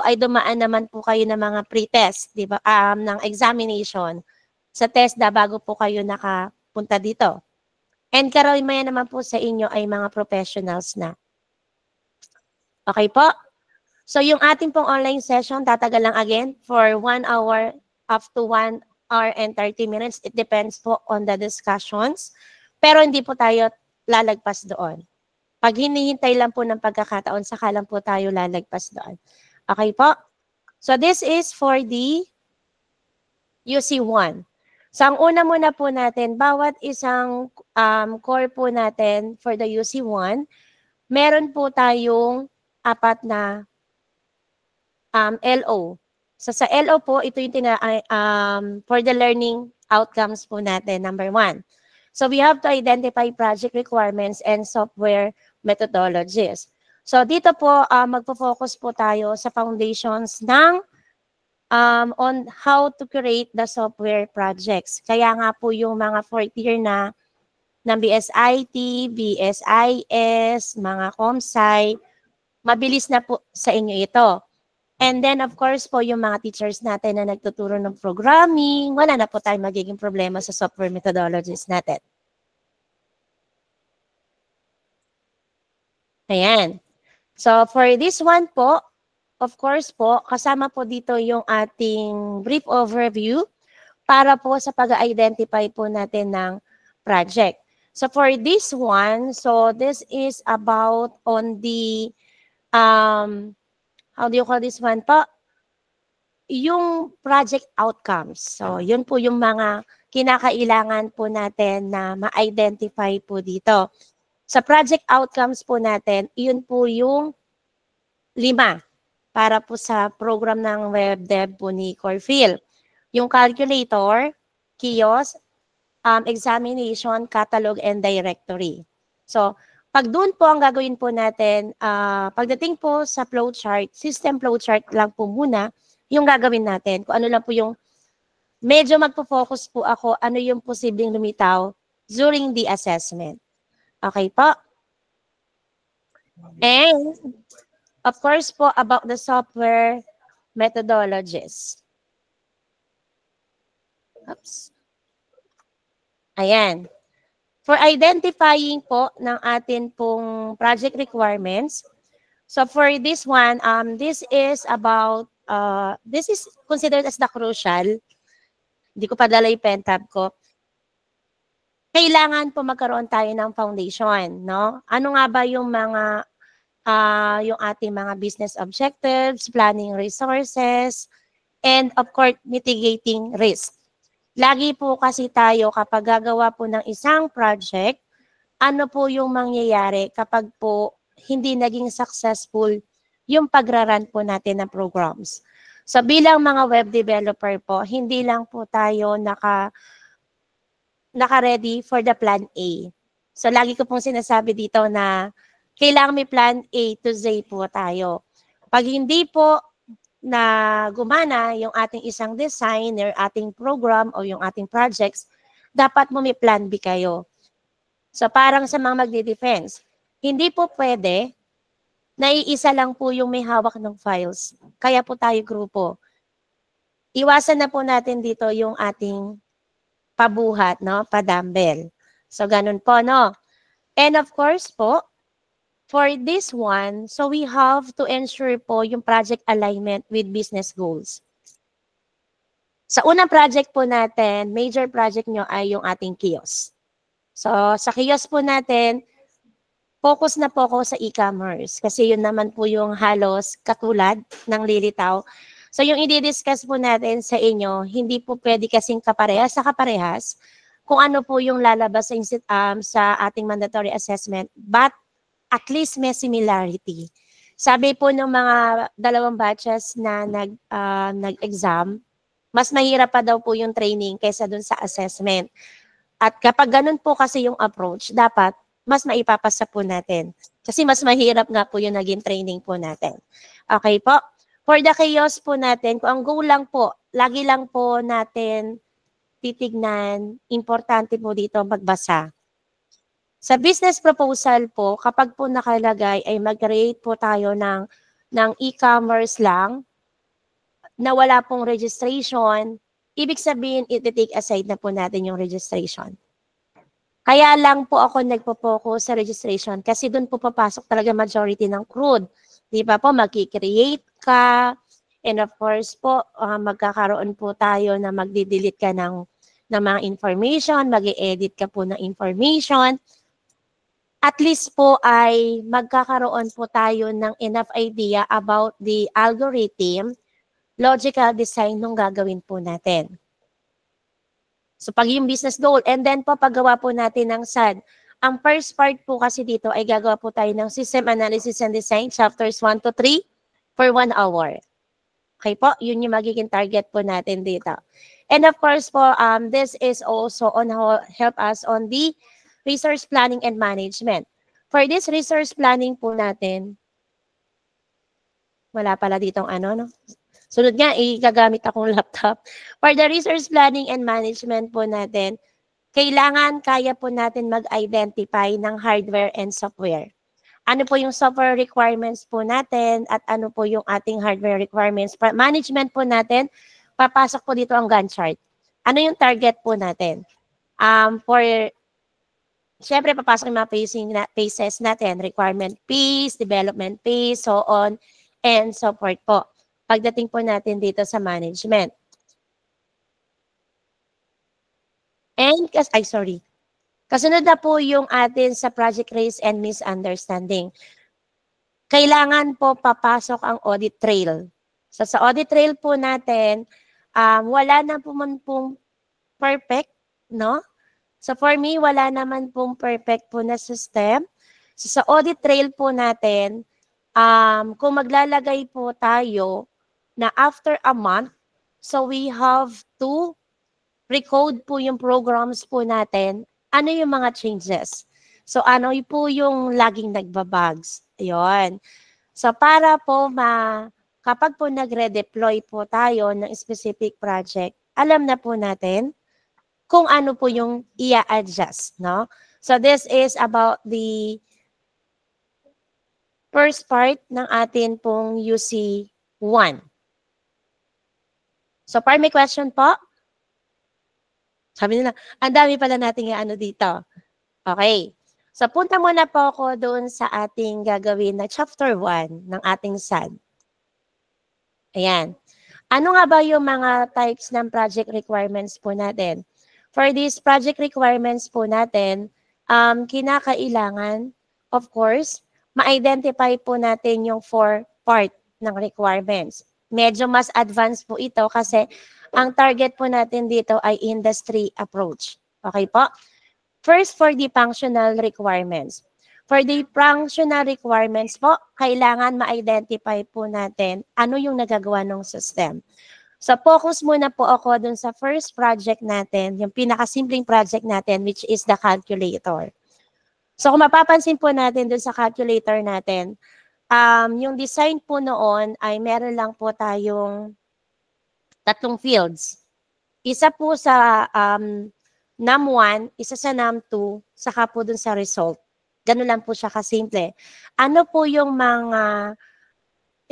ay dumaan naman po kayo ng mga pre-test, di ba? Ng examination sa TESDA bago po kayo nakapunta dito. And karamihan naman po sa inyo ay mga professionals na. Okay po? So yung ating pong online session, tatagal lang again for 1 hour up to 1 hour and 30 minutes. It depends po on the discussions. Pero hindi po tayo lalagpas doon. Pag hinihintay lang po ng pagkakataon, saka lang po tayo lalagpas doon. Okay po? So this is for the UC1. So ang una muna po natin, bawat isang core po natin for the UC1, meron po tayong 4 na LO. So sa LO po, ito yung for the learning outcomes po natin, number 1. So we have to identify project requirements and software methodologies. So dito po, magpo-focus po tayo sa foundations ng on how to create the software projects. Kaya nga po yung mga 4th year na ng BSIT, BSIS, mga ComSci, mabilis na po sa inyo ito. And then, of course po, yung mga teachers natin na nagtuturo ng programming, wala na po tayong magiging problema sa software methodologies natin. Ayan. So, for this one po, of course po, kasama po dito yung ating brief overview para po sa pag-identify po natin ng project. So, for this one, so this is about on the, how do you call this one po? Yung project outcomes. So, yun po yung mga kinakailangan po natin na ma-identify po dito. Sa project outcomes po natin, yun po yung 5 para po sa program ng web dev po ni Corfield. Yung calculator, kiosk, examination, catalog, and directory. So, pag doon po ang gagawin po natin, pagdating po sa flowchart, system flowchart lang po muna yung gagawin natin. Kung ano lang po yung, medyo magpo-focus po ako, ano yung posibleng lumitaw during the assessment. Okay po? And, of course po, about the software methodologies. Oops. Ayan. For identifying po ng atin pong project requirements, so for this one, this is about, this is considered as the crucial. Hindi ko pa dala yung pen tab ko. Kailangan po magkaroon tayo ng foundation, no? Ano nga ba yung mga, yung ating mga business objectives, planning resources, and of course, mitigating risk. Lagi po kasi tayo kapag gagawa po ng isang project, ano po yung mangyayari kapag po hindi naging successful yung pagraran po natin ng programs. So bilang mga web developer po, hindi lang po tayo naka-ready for the plan A. So lagi ko pong sinasabi dito na kailangan may plan A to Z po tayo. Pag hindi po na gumana yung ating isang design or ating program o yung ating projects, dapat mo may plan B kayo. So parang sa mga magde-defense, hindi po pwede na iisa lang po yung may hawak ng files. Kaya po tayo grupo. Iwasan na po natin dito yung ating pabuhat, no? Pa-dumbbell. So ganun po, no? And of course po, for this one, so we have to ensure po yung project alignment with business goals. Sa unang project po natin, major project nyo ay yung ating kiosk. So sa kiosk po natin, focus na po ako sa e-commerce kasi yun naman po yung halos katulad ng Lilitaw. So yung i-discuss po natin sa inyo, hindi po pwede kasing kaparehas sa kaparehas kung ano po yung lalabas sa ating mandatory assessment, but at least may similarity. Sabi po ng mga 2 batches na nag-exam, mas mahirap pa daw po yung training kaysa dun sa assessment. At kapag ganun po kasi yung approach, dapat mas maipapasa po natin. Kasi mas mahirap nga po yung naging training po natin. Okay po? For the kiosk po natin, kung ang goal lang po, lagi lang po natin titignan, importante po dito magbasa. Sa business proposal po, kapag po nakalagay ay mag-create po tayo ng e-commerce lang, na wala pong registration, ibig sabihin, iti-take aside na po natin yung registration. Kaya lang po ako nagpo-focus sa registration kasi doon po papasok talaga majority ng crude. Di ba po, mag-create ka, and of course po, magkakaroon po tayo na magdi-delete ka ng mga information, mag-i-edit ka po ng information. At least po ay magkakaroon po tayo ng enough idea about the algorithm, logical design nung gagawin po natin. So pag yung business goal, and then po paggawa po natin ng SAD, ang first part po kasi dito ay gagawa po tayo ng System Analysis and Design, chapters 1 to 3 for 1 hour. Okay po, yun yung magiging target po natin dito. And of course po, this is also on help us on the resource planning and management. For this resource planning po natin, wala pala ditong ano, no? Sunod nga, gagamit akong laptop. For the resource planning and management po natin, kailangan kaya po natin mag-identify ng hardware and software. Ano po yung software requirements po natin at ano po yung ating hardware requirements. Management po natin, papasok po dito ang Gantt chart. Ano yung target po natin? Siyempre, papasok yung mga phases natin. Requirement phase, development phase, so on, and so forth po. Pagdating po natin dito sa management. And, kasunod na po yung atin sa project risk and misunderstanding. Kailangan po papasok ang audit trail. So, sa audit trail po natin, wala na po man pong perfect, no? So, for me, wala naman pong perfect po na system. So, sa audit trail po natin, kung maglalagay po tayo na after a month, so we have to recode po yung programs po natin, ano yung mga changes. So ano po yung laging nagbabugs. Ayun. So para po kapag po nagre-deploy po tayo ng specific project, alam na po natin kung ano po yung i-adjust, no? So this is about the first part ng atin pong UC1. So, par may question po? Sabi nila, ang dami pala nating ano dito. Okay. So, punta muna po ako doon sa ating gagawin na chapter 1 ng ating SAD. Ayan. Ano nga ba yung mga types ng project requirements po natin? For these project requirements po natin, kinakailangan, of course, ma-identify po natin yung 4 part ng requirements. Medyo mas advanced po ito kasi ang target po natin dito ay industry approach. Okay po? First, for the functional requirements. For the functional requirements po, kailangan ma-identify po natin ano yung nagagawa ng system. So, focus muna po ako dun sa first project natin, yung pinakasimpleng project natin, which is the calculator. So, kung mapapansin po natin dun sa calculator natin, yung design po noon ay meron lang po tayong 3 fields. Isa po sa num1, isa sa num2, saka po dun sa result. Ganun lang po siya kasimple. Ano po yung mga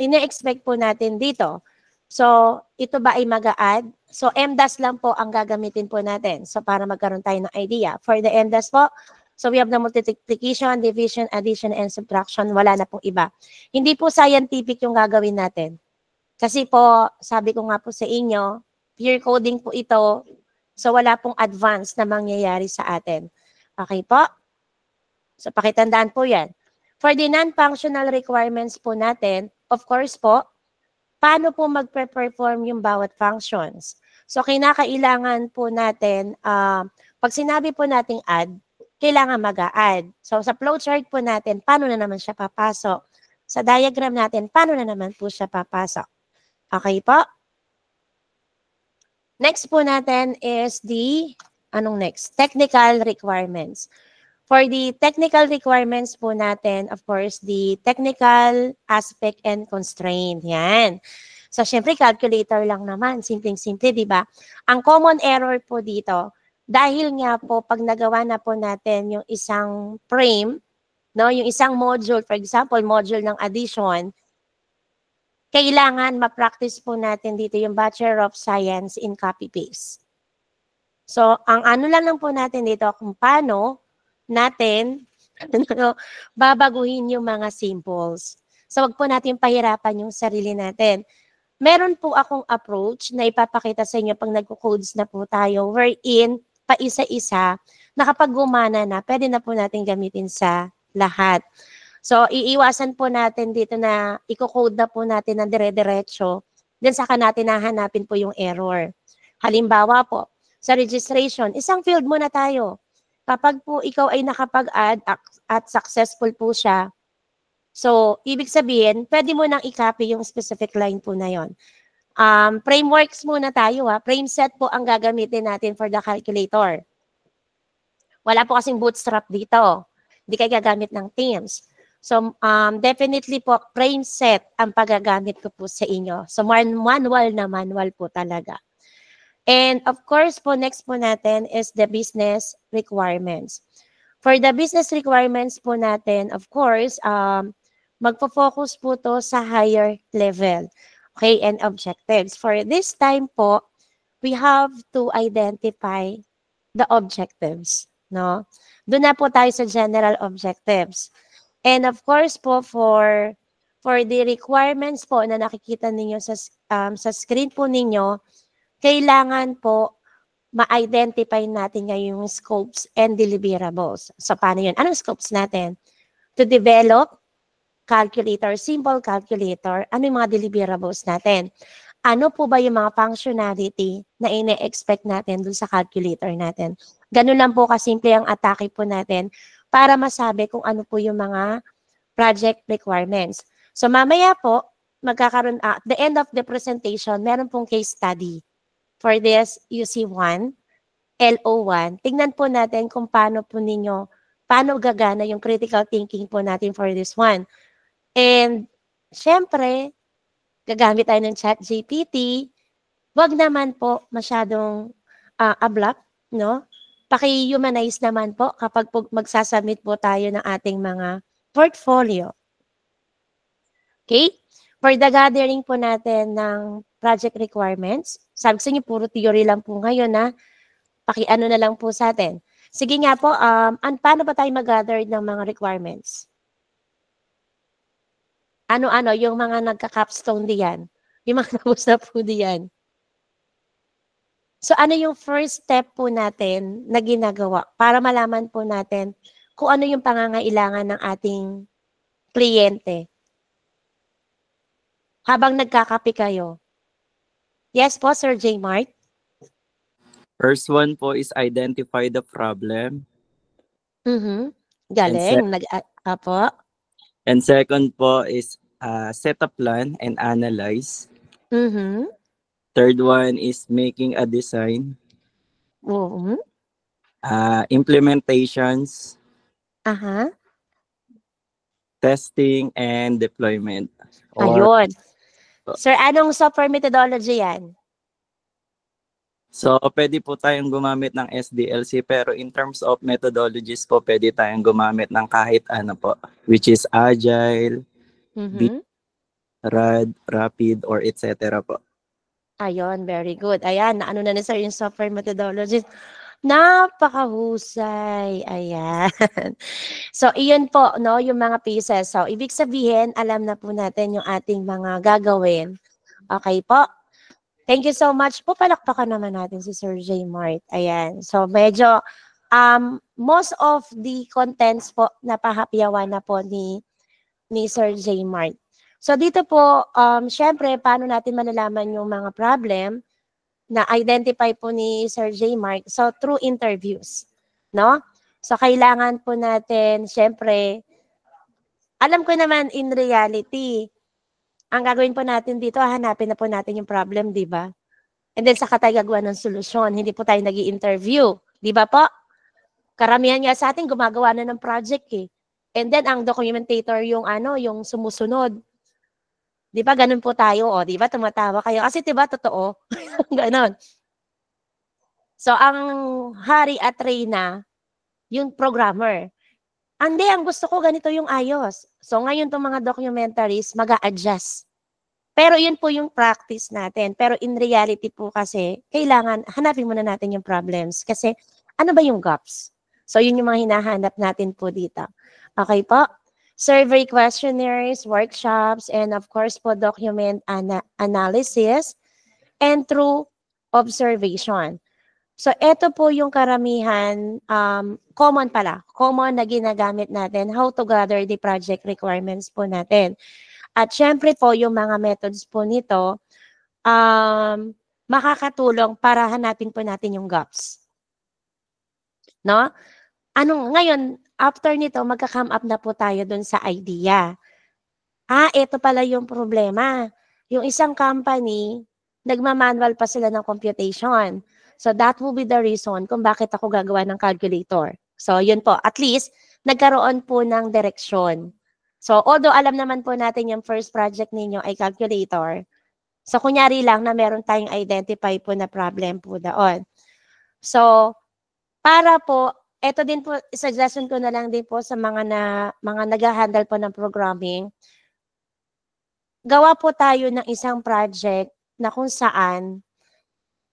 ina-expect po natin dito? So, ito ba ay mag-a-add? So, MDAS lang po ang gagamitin po natin. So, para magkaroon tayo ng idea. For the MDAS po, so we have the multiplication, division, addition, and subtraction. Wala na pong iba. Hindi po scientific yung gagawin natin. Kasi po, sabi ko nga po sa inyo, pure coding po ito. So wala pong advance na mangyayari sa atin. Okay po? So pakitandaan po yan. For the non-functional requirements po natin, of course po, paano po magpe-perform yung bawat functions? So kinakailangan po natin, pag sinabi po nating add, kailangan mag-a-add. So, sa flowchart po natin, paano na naman siya papasok? Sa diagram natin, paano na naman po siya papasok? Okay po? Next po natin is the, technical requirements. For the technical requirements po natin, of course, the technical aspect and constraint. Yan. So, syempre, calculator lang naman. Simpleng-simple, di ba? Ang common error po dito, dahil nga po, pag nagawa na po natin yung isang frame, no, yung isang module, for example, module ng addition, kailangan ma-practice po natin dito yung Bachelor of Science in Copy-Paste. So, ang ano lang po natin dito kung paano natin babaguhin yung mga symbols. So, wag po natin pahirapan yung sarili natin. Meron po akong approach na ipapakita sa inyo pag nagko-codes na po tayo wherein pa isa-isa na kapag gumana na, pwede na po natin gamitin sa lahat. So, iiwasan po natin dito na i-code na po natin ng dire-diretso. Then saka natin hahanapin po yung error. Halimbawa po, sa registration, isang field muna tayo. Kapag po ikaw ay nakapag-add at successful po siya, so, ibig sabihin, pwede mo nang i-copy yung specific line po na yon. Frameworks muna tayo ha. Frame set po ang gagamitin natin for the calculator. Wala po kasing bootstrap dito. Hindi kayo gagamit ng themes. So, definitely po, frame set ang pagagamit ko po sa inyo. So, manual po talaga. And of course po, next po natin is the business requirements. For the business requirements po natin, of course, magpo-focus po to sa higher level. Okay, and objectives. For this time po, we have to identify the objectives, no? Doon na po tayo sa general objectives. And of course po, for the requirements po na nakikita ninyo sa screen po ninyo, kailangan po ma-identify natin yung scopes and deliverables. So, paano yun? Anong scopes natin? To develop calculator, simple calculator, ano yung mga deliverables natin? Ano po ba yung mga functionality na ine-expect natin dun sa calculator natin? Ganun lang po kasimple ang atake po natin para masabi kung ano po yung mga project requirements. So mamaya po, magkakaroon, at the end of the presentation, meron pong case study for this UC1, LO1. Tingnan po natin kung paano gagana yung critical thinking po natin for this one. And, syempre, gagamit tayo ng ChatGPT. Wag naman po masyadong abrupt, no? Paki-humanize naman po kapag magsasubmit po tayo ng ating mga portfolio. Okay? For the gathering po natin ng project requirements, sabi sa inyo, puro theory lang po ngayon, na paki-ano na lang po sa atin. Sige nga po, paano ba tayo mag-gather ng mga requirements? Ano-ano, yung mga nagka-capstone diyan. Yung mga tapos na po diyan. So, ano yung first step po natin na ginagawa para malaman po natin kung ano yung pangangailangan ng ating kliyente? Habang nagkakape kayo. Yes po, Sir J. Mart? First one po is identify the problem. Galing. Apo. And second po is set a plan and analyze. Third one is making a design. Implementations. Testing and deployment. Ayun. Sir, anong software methodology yan? So, pwede po tayong gumamit ng SDLC, pero in terms of methodologies po, pwede tayong gumamit ng kahit ano po, which is Agile, RAD, Rapid, or etc. po. Ayun, very good. Ayan, naano na sir yung software methodologies. Napakahusay. Ayan. So, iyon po, no, yung mga pieces. So, ibig sabihin, alam na po natin yung ating mga gagawin. Okay po? Thank you so much po. Palakpakan naman natin si Sir J. Mart. Ayan. So, medyo, most of the contents po, napahapyawan na po ni Sir J. Mart. So, dito po, syempre, paano natin malalaman yung mga problem na identify po ni Sir J. Mart? So, through interviews. No? So, kailangan po natin, syempre, alam ko naman in reality, ang gagawin po natin dito, hanapin na po natin yung problem, di ba? And then saka tayo gagawa ng solusyon. Hindi po tayo nag-i-interview. Di ba po? Karamihan nga sa atin gumagawa na ng project eh. And then ang documentator yung yung sumusunod. Di ba ganun po tayo? O, di ba tumatawa kayo? Kasi di ba totoo? Ganon. So ang hari at reyna, yung programmer. Hindi, ang gusto ko ganito yung ayos. So ngayon itong mga documentaries, mag-a-adjust. Pero yun po yung practice natin. Pero in reality po kasi, kailangan hanapin muna natin yung problems. Kasi ano ba yung gaps? So yun yung mga hinahanap natin po dito. Okay po? Survey questionnaires, workshops, and of course po document analysis and through observation. So ito po yung karamihan, common na ginagamit natin, how to gather the project requirements po natin. At syempre po, yung mga methods po nito, makakatulong para hanapin po natin yung gaps. No? Ngayon, after nito, magka-come up na po tayo dun sa idea. Ito pala yung problema. Yung isang company, nagma-manual pa sila ng computation. So that will be the reason kung bakit ako gagawa ng calculator. So yun po, at least, nagkaroon po ng direksyon. So, although alam naman po natin yung first project ninyo ay calculator, so kunyari lang na meron tayong identify po na problem po doon. So, para po, ito din po, suggestion ko na lang din po sa mga nag-handle po ng programming, gawa po tayo ng isang project na kung saan,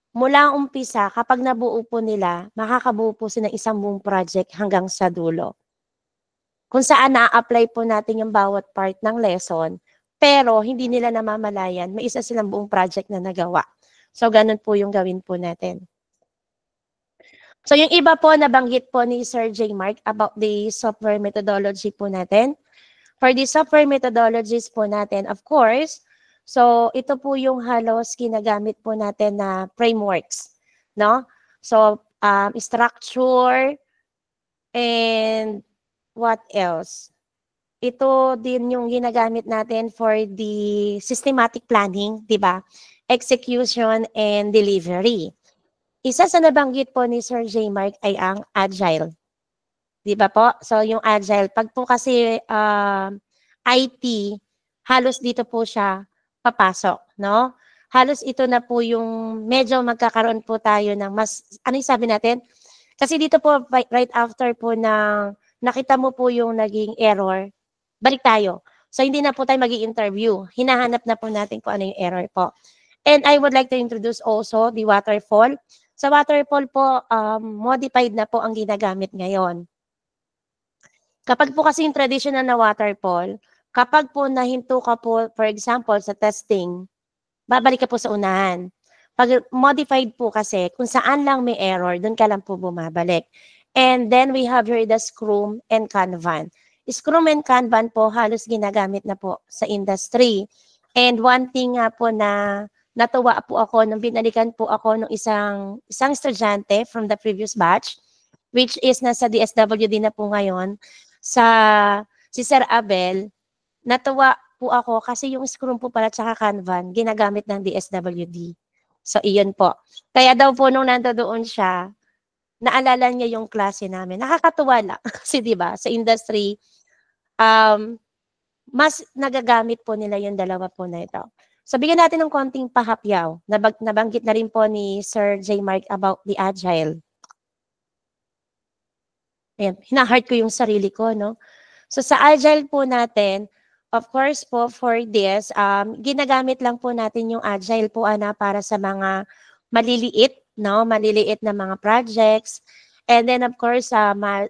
mula umpisa, kapag nabuo po nila, makakabuo po sila ng isang buong project hanggang sa dulo. Kung saan na-apply po natin yung bawat part ng lesson, pero hindi nila namamalayan, may isa silang buong project na nagawa. So, ganun po yung gawin po natin. So, yung iba po, nabanggit po ni Sir J. Mark about the software methodology po natin. For the software methodologies po natin, of course, so ito po yung halos ginagamit po natin na frameworks, no? So, structure and what else? Ito din yung ginagamit natin for the systematic planning, di ba? Execution and delivery. Isa sa nabanggit po ni Sir J. Mark ay ang agile. Di ba po? So, yung agile, pag po kasi IT, halos dito po siya papasok, no? Halos ito na po yung medyo magkakaroon po tayo ng mas, ano yung sabi natin? Kasi dito po, right after po ng nakita mo po yung naging error, balik tayo. So, hindi na po tayo mag-i-interview. Hinahanap na po natin kung ano yung error po. And I would like to introduce also the waterfall. Sa waterfall po, modified na po ang ginagamit ngayon. Kapag po kasi yung traditional na waterfall, kapag po nahinto ka po, for example, sa testing, babalik ka po sa unahan. Pag modified po kasi, kung saan lang may error, doon ka lang po bumabalik. And then we have here the Scrum and Kanban. Scrum and Kanban po halos ginagamit na po sa industry. And one thing nga po na natuwa po ako nung binalikan po ako ng isang estudyante from the previous batch, which is nasa DSWD na po ngayon, si Sir Abel, natuwa po ako kasi yung Scrum po pala tsaka Kanban, ginagamit ng DSWD. So, iyon po. Kaya daw po nung nandoon siya, naalala niya yung klase namin. Nakakatuwa lang. Kasi diba, sa industry, mas nagagamit po nila yung dalawa po na ito. So, bigyan natin ng konting pahapyaw. Nabanggit na rin po ni Sir J. Mark about the agile. Ayan, hina-heart ko yung sarili ko, no? So, sa agile po natin, of course po, for this, ginagamit lang po natin yung agile po, para sa mga maliliit, no? Maliliit na mga projects. And then, of course,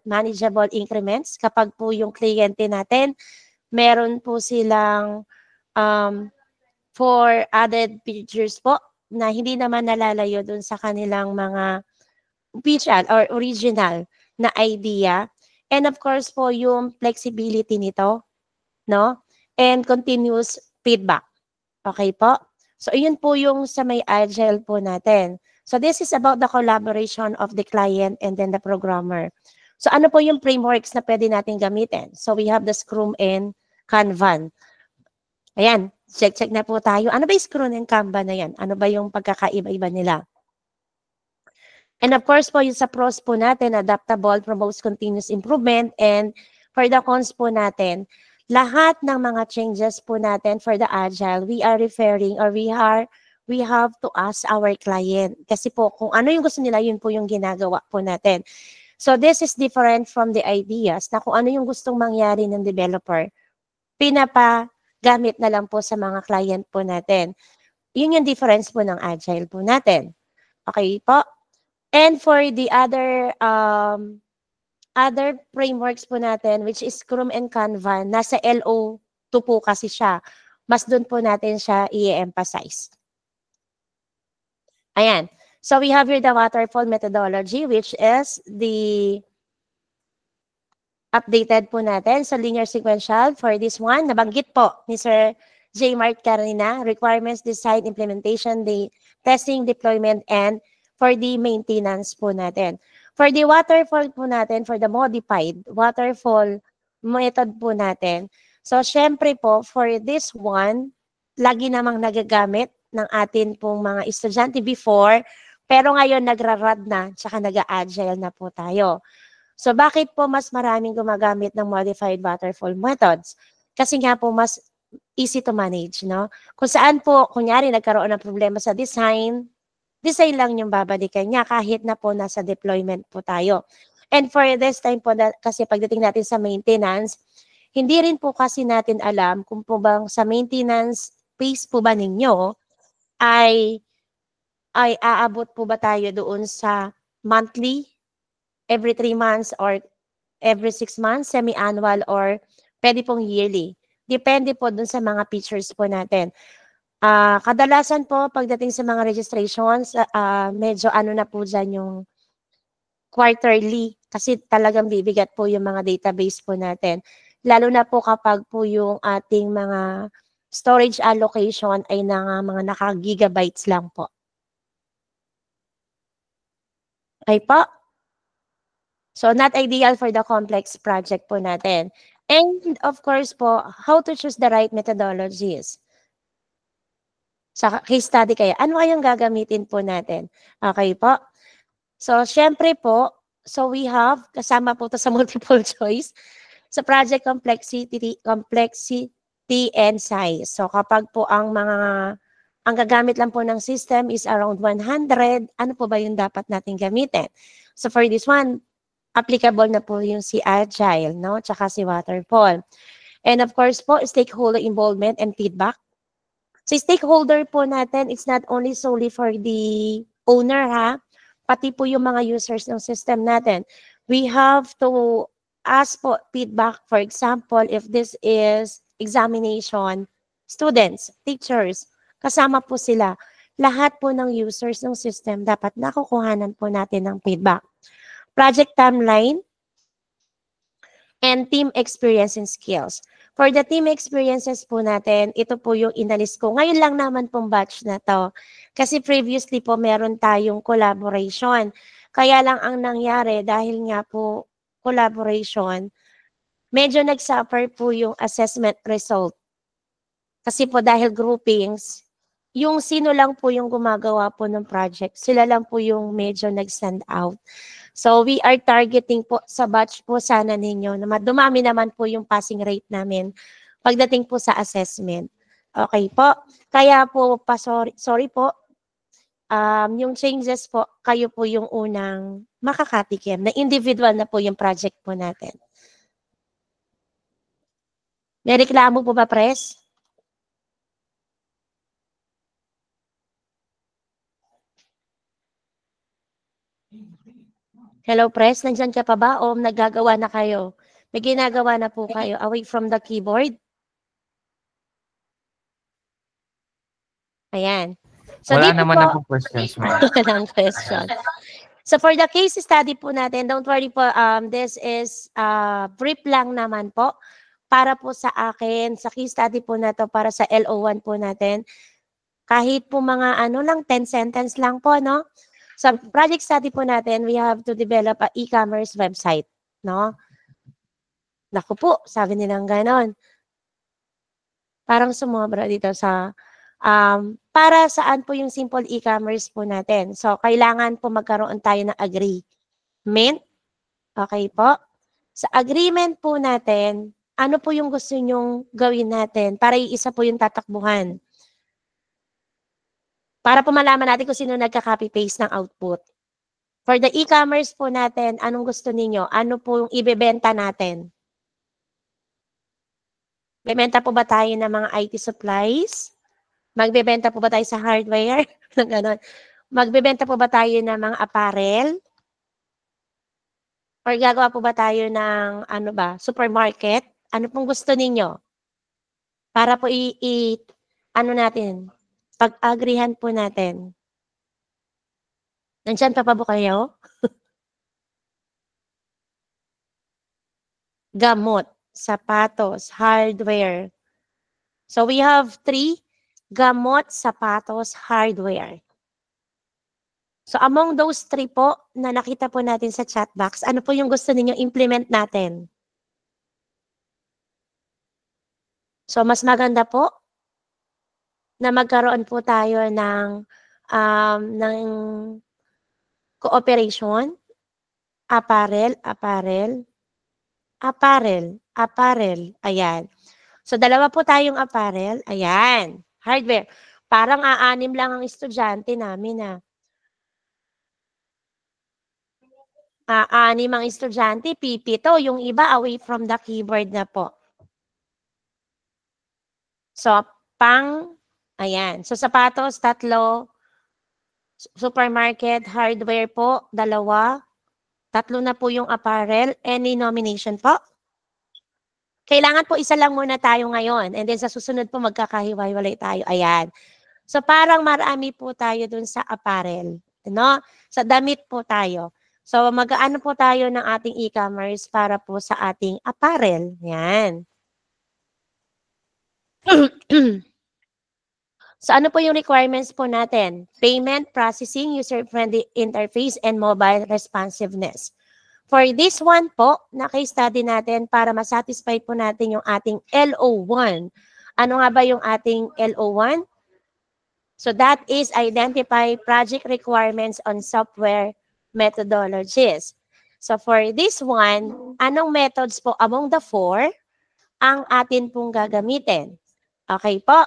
manageable increments. Kapag po yung kliyente natin, meron po silang for added features po na hindi naman nalalayo dun sa kanilang mga official or original na idea. And of course po, yung flexibility nito, no? And continuous feedback. Okay po? So, yun po yung sa may agile po natin. So, this is about the collaboration of the client and then the programmer. So, ano po yung frameworks na pwede natin gamitin? So, we have the Scrum and Kanban. Ayan, check na po tayo. Ano ba yung Scrum and Kanban na yan? Ano ba yung pagkakaiba-iba nila? And of course po, yung sa pros po natin, adaptable, promotes continuous improvement. And for the cons po natin, lahat ng mga changes po natin for the agile, we are referring or we have to ask our client. Kasi po, kung ano yung gusto nila, yun po yung ginagawa po natin. So this is different from the ideas na kung ano yung gustong mangyari ng developer, gamit na lang po sa mga client po natin. Yun yung difference po ng Agile po natin. Okay po? And for the other frameworks po natin, which is Scrum and Kanban, nasa LO2 po kasi siya. Mas doon po natin siya i-emphasize. Ayan. So we have here the waterfall methodology, which is the updated po natin sa linear sequential. For this one, nabanggit po ni Sir J. Mark kanina, requirements, design, implementation, the testing, deployment, and for the maintenance po natin. For the waterfall po natin, for the modified waterfall method po natin. So, syempre po, for this one, lagi namang nagagamit ng atin pong mga estudyante before, pero ngayon nagra-rad na, tsaka nag-agile na po tayo. So, bakit po mas maraming gumagamit ng modified waterfall methods? Kasi nga po, mas easy to manage, no? Kung saan po, kunyari, nagkaroon ng problema sa design lang yung babalikan niya kahit na po nasa deployment po tayo. And for this time po, kasi pagdating natin sa maintenance, hindi rin po kasi natin alam kung po bang sa maintenance phase po ba ninyo ay aabot po ba tayo doon sa monthly, every 3 months or every 6 months, semi-annual or pwede pong yearly. Depende po dun sa mga features po natin. Kadalasan po pagdating sa mga registrations, medyo ano na po dyan yung quarterly kasi talagang bibigat po yung mga database po natin. Lalo na po kapag po yung ating mga storage allocation ay mga naka-gigabytes lang po. Okay po? So, not ideal for the complex project po natin. And of course po, how to choose the right methodologies. Sa case study kaya, ano kayang gagamitin po natin? Okay po? So, syempre po, so we have, kasama po to sa multiple choice, sa project complexity and size. So, kapag po ang gagamit lang po ng system is around 100, ano po ba yung dapat natin gamitin? So, for this one, applicable na po yung si Agile, no? Tsaka si Waterfall. And of course po, stakeholder involvement and feedback. So, stakeholder po natin, it's not only solely for the owner, ha? Pati po yung mga users ng system natin. We have to ask po feedback, for example, if this is examination, students, teachers, kasama po sila. Lahat po ng users ng system, dapat nakukuhanan po natin ng feedback. Project timeline, and team experience and skills. For the team experiences po natin, ito po yung inalis ko. Ngayon lang naman pong batch na to. Kasi previously po meron tayong collaboration. Kaya lang ang nangyari dahil nga po collaboration, medyo nag-suffer po yung assessment result. Kasi po dahil groupings, yung sino lang po yung gumagawa po ng project, sila lang po yung medyo nag-stand out. So, we are targeting po sa batch po sana ninyo na dumami naman po yung passing rate namin pagdating po sa assessment. Okay po. Kaya po, sorry po, yung changes po, kayo po yung unang makakatikim na individual na po yung project po natin. May reklamo po ba, Pres? Hello, Pres. Nandyan ka pa ba o naggagawa na kayo? May ginagawa na po kayo away from the keyboard? Ayan. So, Wala dito naman po, na pong questions, ma'am. walang question. So, for the case study po natin, don't worry po, this is brief lang naman po para po sa akin, sa case study po na to para sa LO1 po natin. Kahit po mga ano lang, 10 sentence lang po, no? Sa project study po natin, we have to develop a e-commerce website, no? Naku po, sabi nilang ganon. Parang sumobra dito sa, para saan po yung simple e-commerce po natin. So, kailangan po magkaroon tayo ng agreement. Okay po? Sa agreement po natin, ano po yung gusto nyong gawin natin para iisa po yung tatakbuhan. Para po malaman natin kung sino nagka-copy-paste ng output. For the e-commerce po natin, anong gusto ninyo? Ano po yung ibebenta natin? Bebenta po ba tayo ng mga IT supplies? Magbebenta po ba tayo sa hardware? Ganon. Magbebenta po ba tayo ng mga apparel? Or gagawa po ba tayo ng ano ba, supermarket? Ano pong gusto ninyo? Para po ano natin, pag-agrihan po natin. Nandiyan pa po kayo? Gamot, sapatos, hardware. So we have 3, gamot, sapatos, hardware. So among those 3 po na nakita po natin sa chat box, ano po yung gusto ninyong implement natin? So mas maganda po na magkaroon po tayo ng cooperation, apparel, ayan. So dalawa po tayong apparel, ayan, hardware. Parang aanim lang ang estudyante namin, Aanim ang estudyante, pipito, yung iba away from the keyboard na po. So, ayan. So, sapatos, 3. Supermarket, hardware po, 2. 3 na po yung apparel. Any nomination po? Kailangan po isa lang muna tayo ngayon. And then sa susunod po magkakahiwa-hiwalay tayo. Ayan. So, parang marami po tayo dun sa apparel. No? Sa damit po tayo. So, mag-aano po tayo ng ating e-commerce para po sa ating apparel. Yan. So, ano po yung requirements po natin? Payment, processing, user-friendly interface, and mobile responsiveness. For this one po, na case study natin para masatisfy po natin yung ating LO1. Ano nga ba yung ating LO1? So, that is identify project requirements on software methodologies. So, for this one, anong methods po among the 4 ang atin pong gagamitin? Okay po.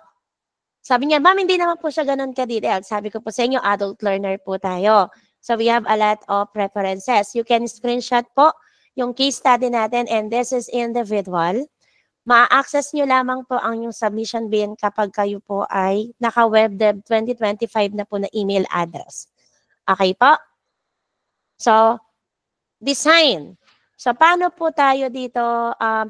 Sabi niya, ma'am, hindi naman po siya ganun ka-detailed. Sabi ko po sa inyo, adult learner po tayo. So we have a lot of preferences. You can screenshot po yung case study natin and this is individual. Ma-access nyo lamang po ang yung submission bin kapag kayo po ay naka-webdev 2025 na po na email address. Okay po? So, design. So, paano po tayo dito,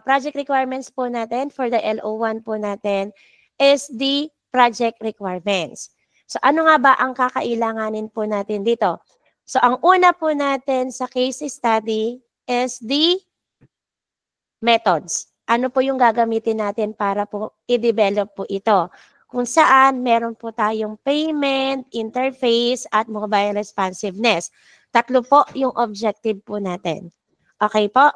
project requirements po natin for the LO1 po natin is the project requirements. So, ano nga ba ang kakailanganin po natin dito? So, ang una po natin sa case study is the methods. Ano po yung gagamitin natin para po i-develop po ito? Kung saan meron po tayong payment, interface, at mobile responsiveness. 3 po yung objective po natin. Okay po?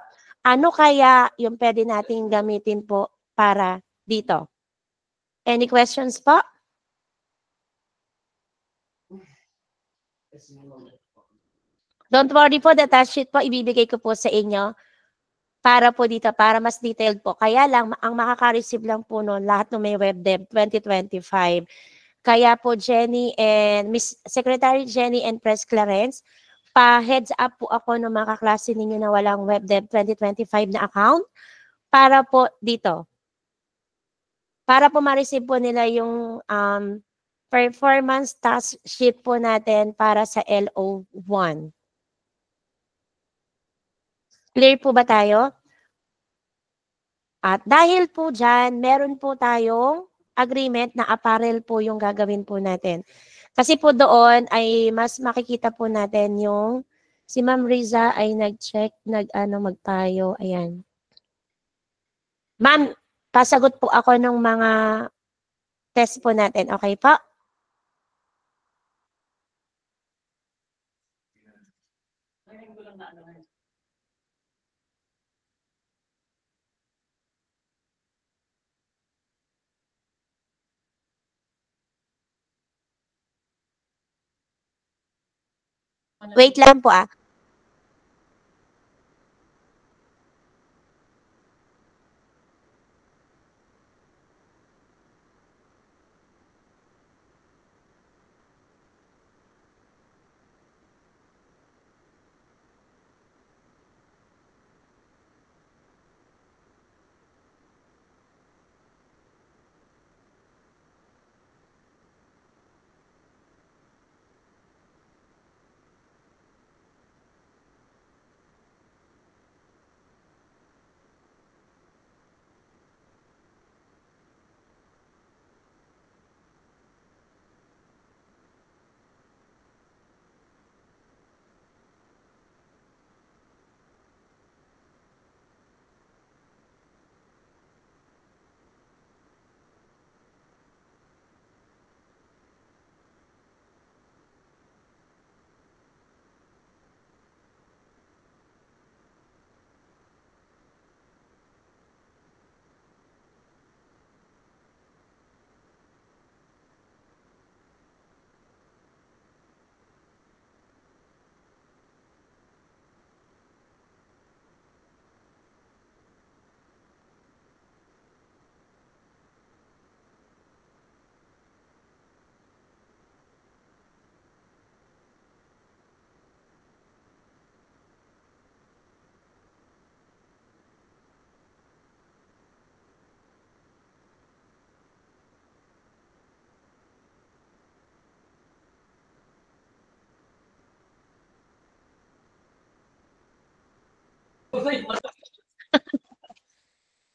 Ano kaya yung pwede nating gamitin po para dito? Any questions po? Don't worry po, the task sheet po, ibibigay ko po sa inyo para po dito, para mas detailed po. Kaya lang, ang makaka-receive lang po noon, lahat ng may WebDev 2025. Kaya po, Jenny and Miss Secretary Jenny and Press Clarence, pa-heads up po ako ng mga kaklase ninyo na walang WebDev 2025 na account para po dito. Para po ma-receive po nila yung performance task sheet po natin para sa LO1. Clear po ba tayo? At dahil po dyan, meron po tayong agreement na apparel po yung gagawin po natin. Kasi po doon ay mas makikita po natin yung si Ma'am Riza ay nag-check, magtayo. Ayan. Ma'am, pasagot po ako ng mga test po natin. Okay po? Wait lang po .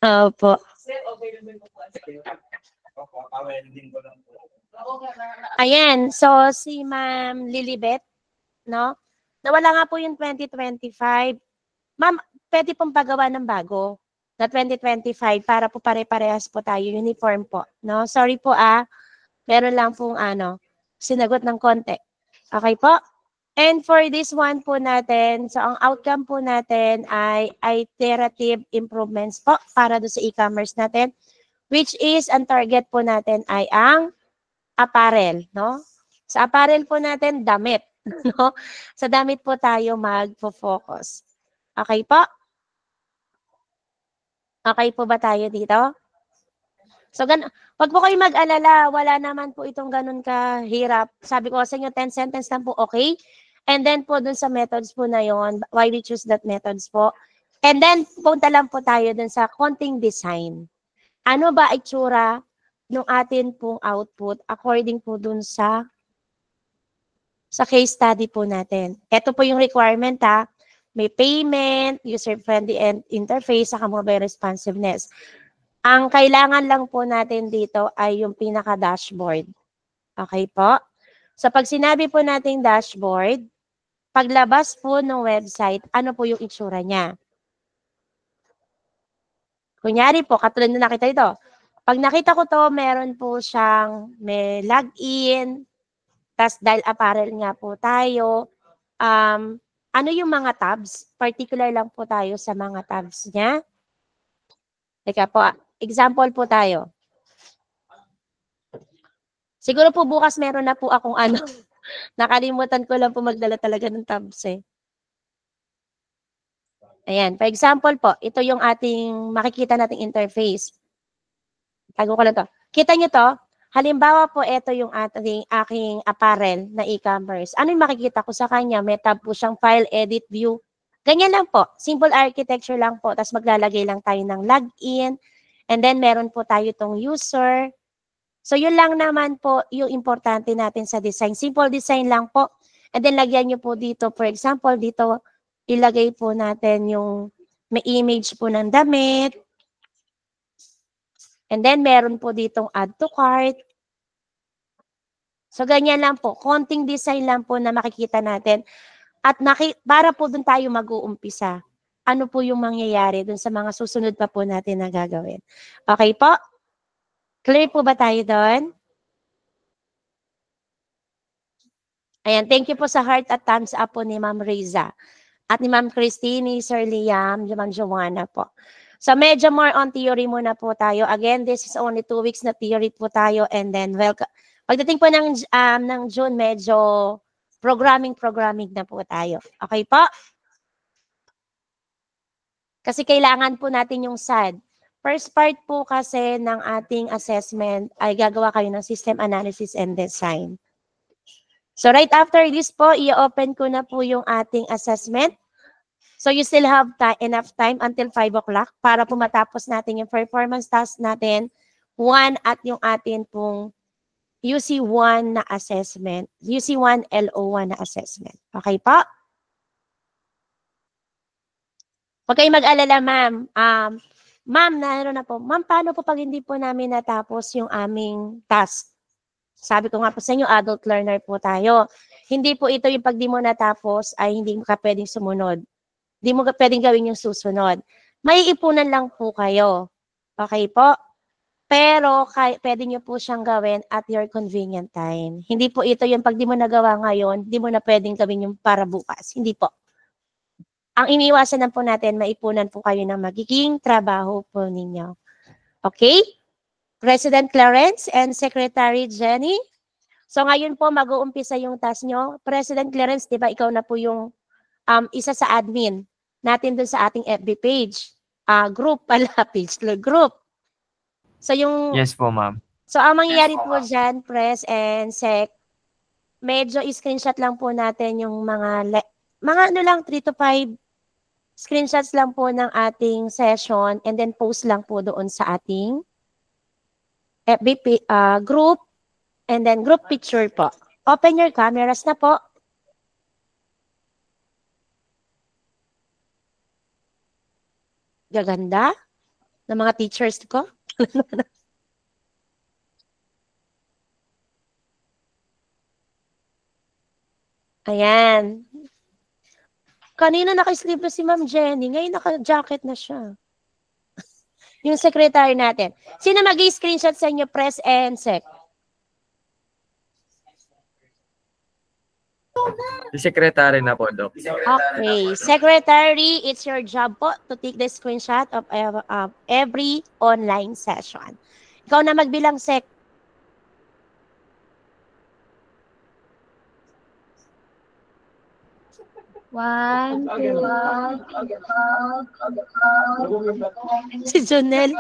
Opo. Ayan, so si Ma'am Lilibet, no? Nawala nga po yung 2025. Ma'am, pwede pong pagawa ng bago na 2025 para po pare-parehas po tayo, uniform po, no? Sorry po meron lang pong sinagot ng konti. Okay po? And for this one po natin, so ang outcome po natin ay iterative improvements po para do sa e-commerce natin, which is ang target po natin ay ang apparel, no? Sa apparel po natin, damit, no? Sa damit po tayo magfo-focus. Okay po? Okay po ba tayo dito? So, wag po kayo mag-alala. Wala naman po itong ganun kahirap. Sabi ko sa inyo, 10 sentence lang po, okay? And then po dun sa methods po na yon, why we choose that methods po. And then, punta lang po tayo dun sa konting design. Ano ba itsura ng atin pong output according po dun sa case study po natin. Ito po yung requirement May payment, user-friendly interface, saka mobile responsiveness. Ang kailangan lang po natin dito ay yung pinaka-dashboard. Okay po? So pag sinabi po nating dashboard, paglabas po ng website, ano po yung itsura niya? Kunyari po, katulad na nakita ito. Pag nakita ko to, meron po siyang may login, tas dahil apparel nga po tayo, ano yung mga tabs? Particular lang po tayo sa mga tabs niya. Teka po, example po tayo. Siguro po bukas meron na po akong nakalimutan ko lang po magdala talaga ng tabs Ayan, for example po, ito yung ating makikita nating interface. Tago ko lang to. Kita nyo to? Halimbawa po, ito yung aking apparel na e-commerce. Ano yung makikita ko sa kanya? May tab po siyang file, edit, view. Ganyan lang po. Simple architecture lang po. Tapos maglalagay lang tayo ng login. And then meron po tayo itong user. So yun lang naman po yung importante natin sa design. Simple design lang po. And then lagyan nyo po dito, for example, dito ilagay po natin yung may image po ng damit. And then meron po ditong add to cart. So ganyan lang po. Konting design lang po na makikita natin. At para po dun tayo mag-uumpisa. Ano po yung mangyayari dun sa mga susunod pa po natin na gagawin. Okay po? Clear po ba tayo doon? Ayan, thank you po sa heart at thumbs up po ni Ma'am Riza. At ni Ma'am Christine, Sir Liam, Ma'am Joanna po. So medyo more on theory muna po tayo. Again, this is only 2 weeks na theory po tayo and then welcome. Pagdating po ng June, medyo programming na po tayo. Okay po? Kasi kailangan po natin yung SAD. First part po kasi ng ating assessment ay gagawa kayo ng system analysis and design. So right after this po, i-open ko na po yung ating assessment. So you still have enough time until 5 o'clock para po matapos natin yung performance task natin. 1 at yung atin pong UC1 na assessment. UC1 LO1 na assessment. Okay po? Huwag kayong mag-alala, ma'am. Ma'am, naroon na po. Ma'am, paano po pag hindi po namin natapos yung aming task? Sabi ko nga po sa inyo, adult learner po tayo. Hindi po ito yung pag di mo natapos ay hindi ka pwedeng sumunod. Hindi mo pwedeng gawin yung susunod. May ipunan lang po kayo. Okay po? Pero pwede nyo po siyang gawin at your convenient time. Hindi po ito yung pag di mo nagawa ngayon, di mo na pwedeng gawin yung para bukas. Hindi po. Ang iniiwasan na po natin, maipunan po kayo ng magiging trabaho po ninyo. Okay? President Clarence and Secretary Jenny. So ngayon po mag-uumpisa yung task nyo. President Clarence, di ba ikaw na po yung isa sa admin natin dun sa ating FB page. Group pala, page group. So yung... Yes po, ma'am. So ang mangyayari po dyan, Pres and Sec, medyo screenshot lang po natin yung mga 3 to 5 screenshots lang po ng ating session and then post lang po doon sa ating FB group and then group picture po. Open your cameras na po. Gaganda ng mga teachers ko. Ayan. Kanina naka-sleeve na si Ma'am Jenny. Ngayon naka-jacket na siya. Yung secretary natin. Sino mag-i-screenshot sa inyo, press and sec? Si secretary na po, Doc. Okay. Secretary, it's your job po to take the screenshot of every online session. Ikaw na magbilang, sec. One, two, Si Jonel.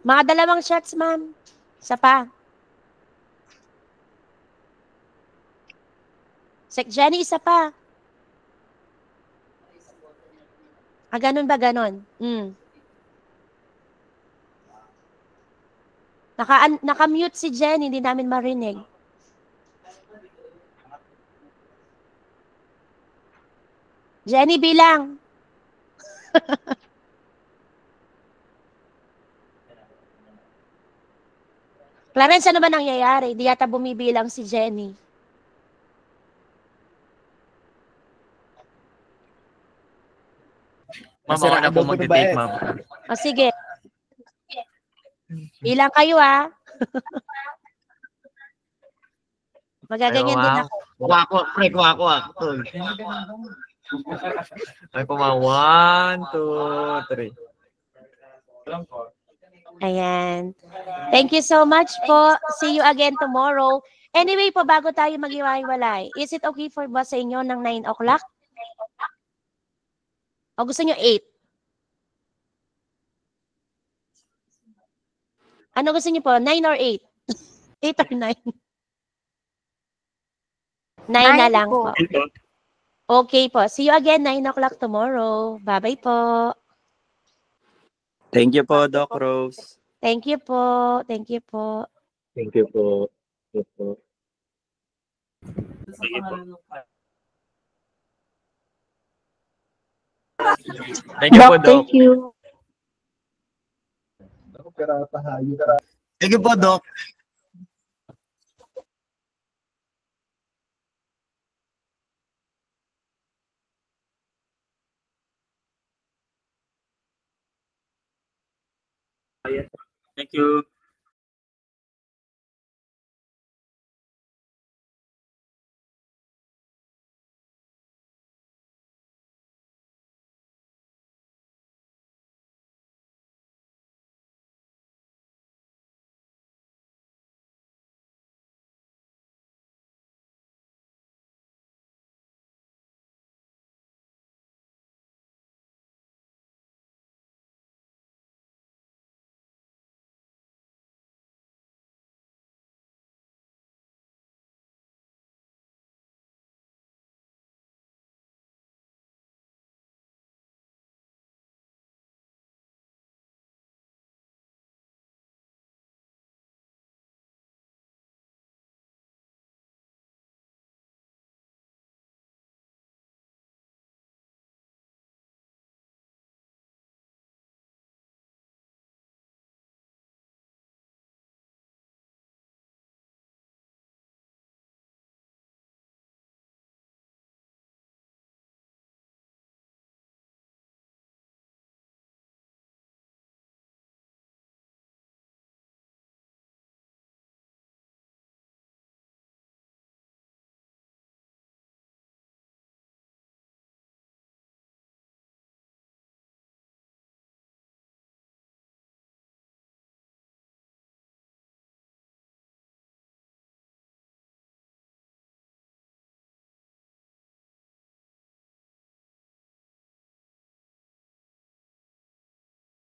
Mga dalawang shots, ma'am. Isa pa. Sec Jenny, isa pa. Ganun ba, ganun? Naka-mute si Jenny, hindi namin marinig. Jenny, bilang. Clarence, ano ba nangyayari? Di yata bumibilang si Jenny. Ma'am, ako na po mag-take, ma'am. O, sige. Bilang kayo, ha? Magaganyan din ako. Kuha ko. Ay po, ma'am. 1, 2, 3. Ayan. Thank you so much po. See you again tomorrow. Anyway po, bago tayo mag-iwalay, is it okay for ba sa inyo ng 9 o'clock? O gusto nyo 8? Ano gusto nyo po? 9 or 8? 8 or 9? 9 na lang po. Okay po. See you again 9 o'clock tomorrow. Bye-bye po. Thank you po, Doc Rose. Thank you po. Thank you po. Thank you po. Thank you po, Doc. Thank you. Thank you po, Doc. Thank you.